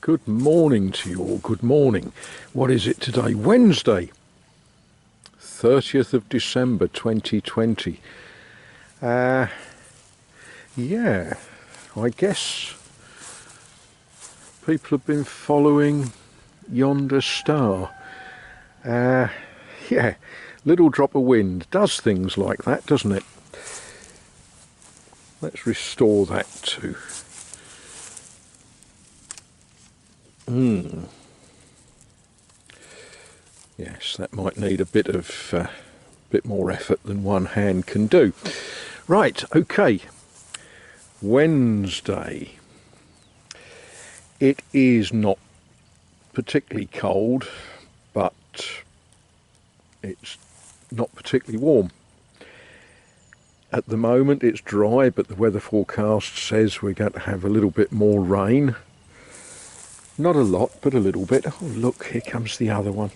Good morning to you all, good morning. What is it today? Wednesday, 30th of December 2020. Yeah, I guess people have been following yonder star. Yeah, little drop of wind does things like that, doesn't it? Let's restore that to... Yes, that might need a bit more effort than one hand can do. Right, okay. Wednesday. It is not particularly cold, but it's not particularly warm. At the moment it's dry, but the weather forecast says we're going to have a little bit more rain. Not a lot, but a little bit. Oh look, here comes the other one.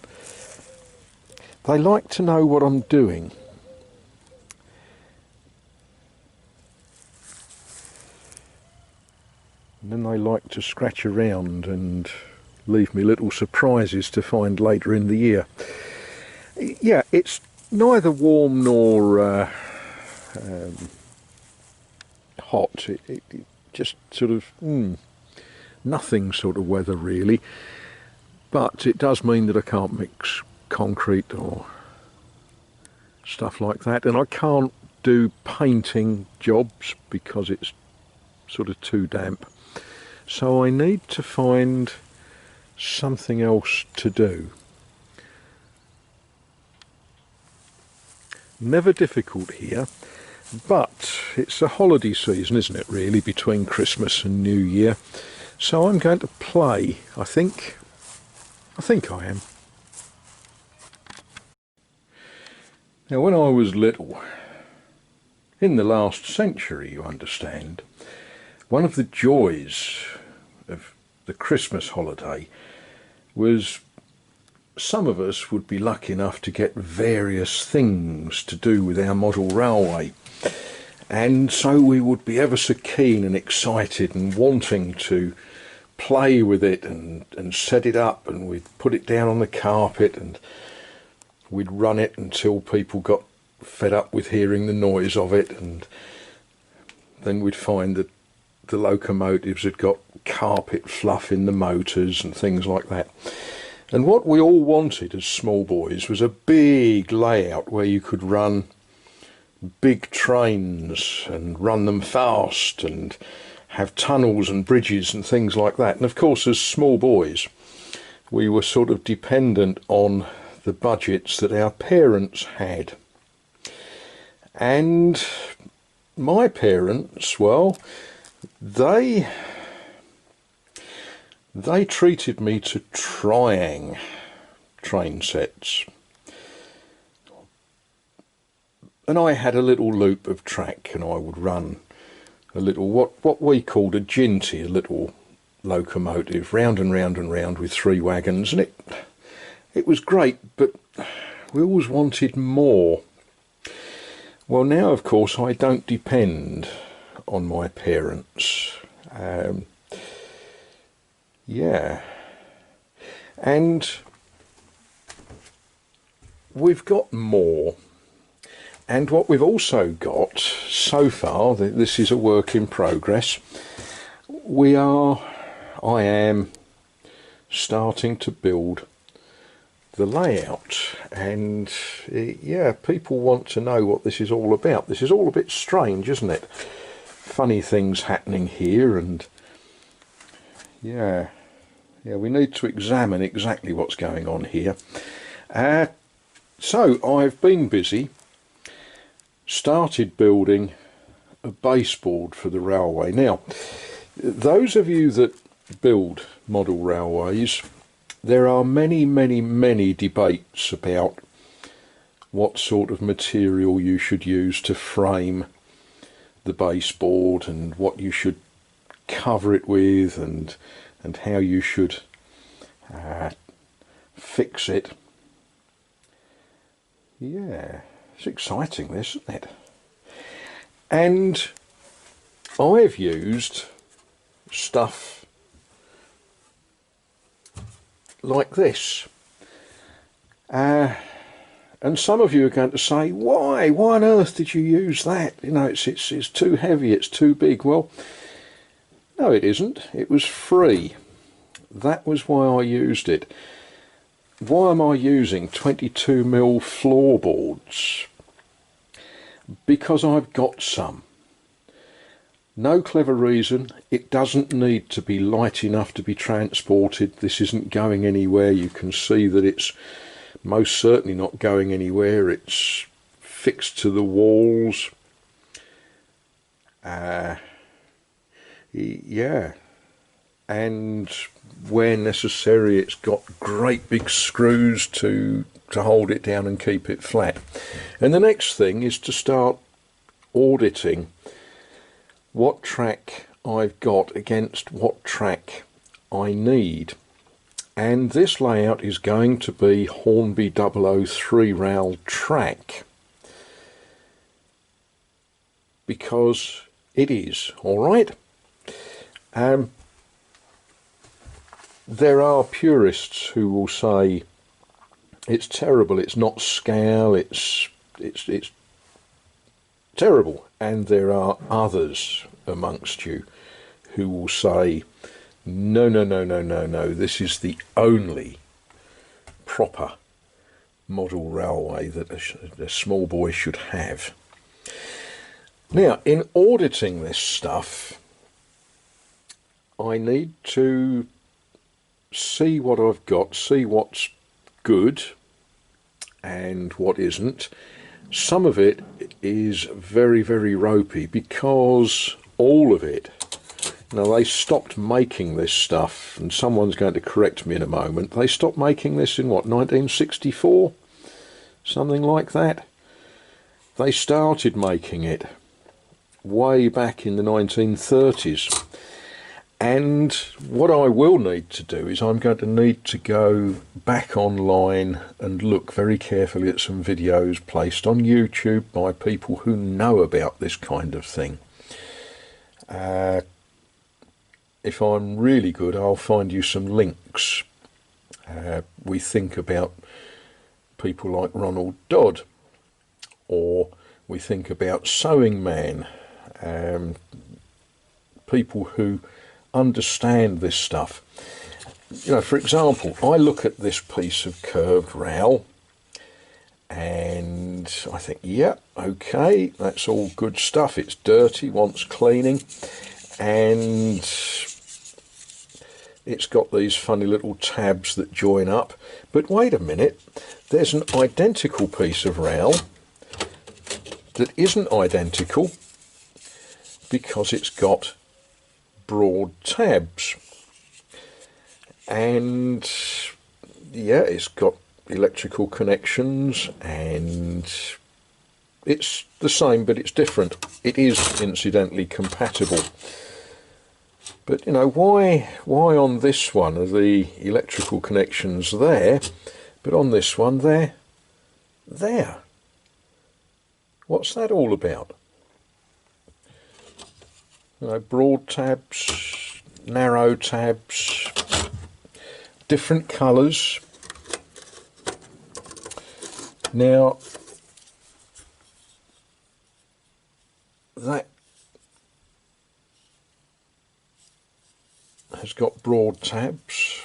They like to know what I'm doing. And then they like to scratch around and leave me little surprises to find later in the year. Yeah, it's neither warm nor hot. It just sort of nothing sort of weather really. But it does mean that I can't mix concrete or stuff like that, and I can't do painting jobs because it's sort of too damp. So I need to find something else to do. Never difficult here, but it's a holiday season, isn't it, really, between Christmas and New Year. So I'm going to play, I think I am. Now, when I was little, in the last century, you understand, one of the joys of the Christmas holiday was some of us would be lucky enough to get various things to do with our model railway. And so we would be ever so keen and excited and wanting to play with it and set it up, and we'd put it down on the carpet and we'd run it until people got fed up with hearing the noise of it, and then we'd find that the locomotives had got carpet fluff in the motors and things like that. And what we all wanted as small boys was a big layout where you could run big trains and run them fast and have tunnels and bridges and things like that. And of course, as small boys, we were sort of dependent on the budgets that our parents had. And my parents, well, they treated me to trying train sets. And I had a little loop of track, and I would run a little, what we called a ginty, a little locomotive, round and round and round with 3 wagons, and it was great, but we always wanted more. Well, now, of course, I don't depend on my parents. Yeah. And we've got more. And what we've also got so far, this is a work in progress, I am starting to build the layout, and yeah, people want to know what this is all about. This is all a bit strange, isn't it? Funny things happening here, and yeah, we need to examine exactly what's going on here. So I've been busy, started building a baseboard for the railway. Now, those of you that build model railways, there are many debates about what sort of material you should use to frame the baseboard and what you should cover it with, and how you should fix it. Yeah, it's exciting, this, isn't it? And I've used stuff like this. And some of you are going to say, why on earth did you use that? You know, it's too heavy, it's too big. Well, no, it isn't. It was free. That was why I used it. Why am I using 22mm floorboards? Because I've got some. No clever reason. It doesn't need to be light enough to be transported. This isn't going anywhere. You can see that it's most certainly not going anywhere. It's fixed to the walls. Yeah. And where necessary, it's got great big screws to hold it down and keep it flat. And the next thing is to start auditing what track I've got against what track I need. And this layout is going to be Hornby Dublo 3-rail track, because it is, all right? There are purists who will say it's terrible, it's not scale, it's terrible. And there are others amongst you who will say, no, this is the only proper model railway that a small boy should have. Now, in auditing this stuff, I need to see what I've got, see what's good and what isn't. Some of it is very, very ropey, because all of it, now they stopped making this stuff, and someone's going to correct me in a moment, they stopped making this in what, 1964? Something like that. They started making it way back in the 1930s. And what I will need to do is I'm going to need to go back online and look very carefully at some videos placed on YouTube by people who know about this kind of thing. If I'm really good, I'll find you some links. We think about people like Ronald Dodd, or we think about Sewing Man, people who understand this stuff. You know, for example, I look at this piece of curved rail and I think, yeah, okay, that's all good stuff. It's dirty, wants cleaning, and it's got these funny little tabs that join up. But wait a minute, there's an identical piece of rail that isn't identical, because it's got broad tabs, and yeah, it's got electrical connections, and it's the same but it's different. It is incidentally compatible, but you know, why on this one are the electrical connections there, but on this one they're there? What's that all about? You know, broad tabs, narrow tabs, different colours. Now, that has got broad tabs,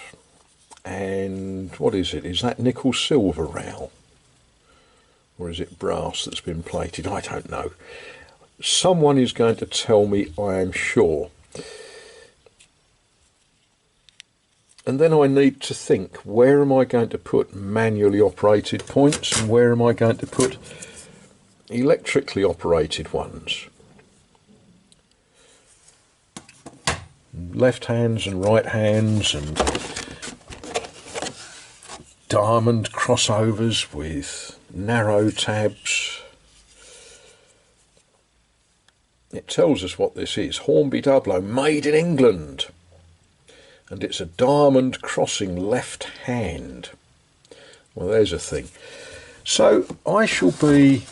and what is it? Is that nickel silver rail? Or is it brass that's been plated? I don't know. Someone is going to tell me, I am sure. And then I need to think, where am I going to put manually operated points and where am I going to put electrically operated ones? Left hands and right hands, and diamond crossovers with narrow tabs. It tells us what this is. Hornby Dublo, made in England. And it's a diamond crossing left hand. Well, there's a thing. So I shall be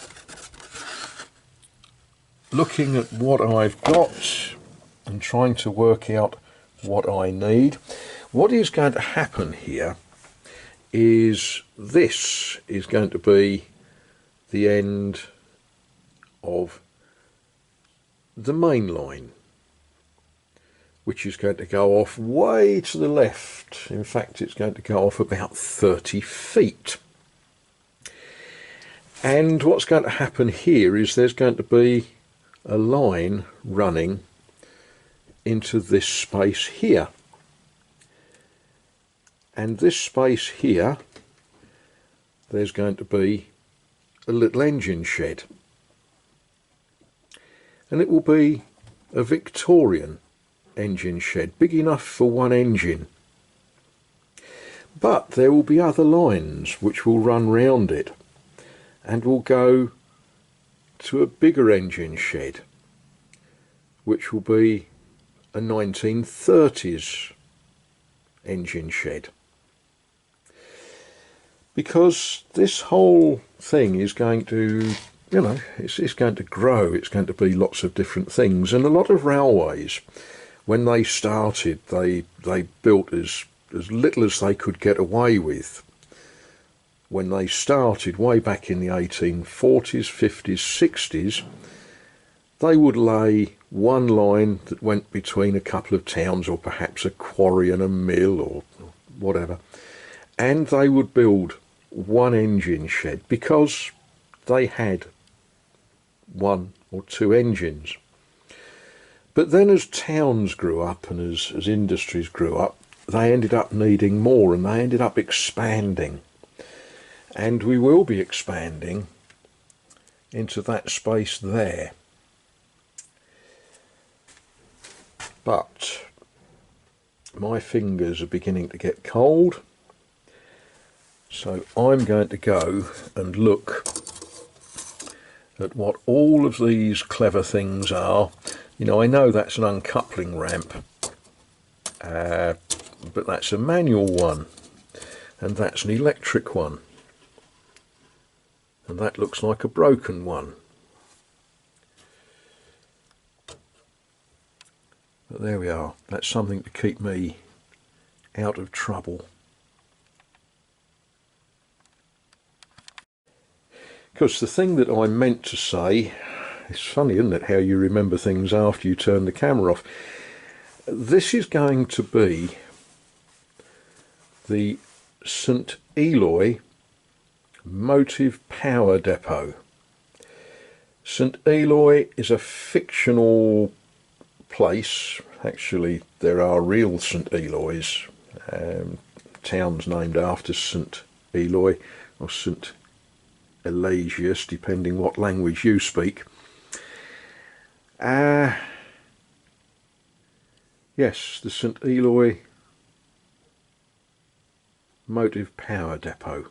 looking at what I've got and trying to work out what I need. What is going to happen here is this is going to be the end of the main line, which is going to go off way to the left. In fact, it's going to go off about 30 feet. And what's going to happen here is there's going to be a line running into this space here. And this space here, there's going to be a little engine shed. And it will be a Victorian engine shed, big enough for one engine. But there will be other lines which will run round it and will go to a bigger engine shed, which will be a 1930s engine shed. Because this whole thing is going to, you know, it's going to grow, it's going to be lots of different things. And a lot of railways, when they started, they built as little as they could get away with. When they started way back in the 1840s, 50s, 60s, they would lay one line that went between a couple of towns, or perhaps a quarry and a mill or whatever, and they would build one engine shed because they had one or two engines. But then as towns grew up and as industries grew up, they ended up needing more, and they ended up expanding. And we will be expanding into that space there. But my fingers are beginning to get cold, so I'm going to go and look at what all of these clever things are. You know, I know that's an uncoupling ramp, but that's a manual one, and that's an electric one. And that looks like a broken one. But there we are. That's something to keep me out of trouble. Because the thing that I meant to say, it's funny, isn't it, how you remember things after you turn the camera off. This is going to be the Saint Eloi Motive Power Depot. Saint Eloi is a fictional place. Actually, there are real Saint Elois, towns named after Saint Eloi or Saint Eligius, depending what language you speak. Yes, the Saint Eloi Motive Power Depot.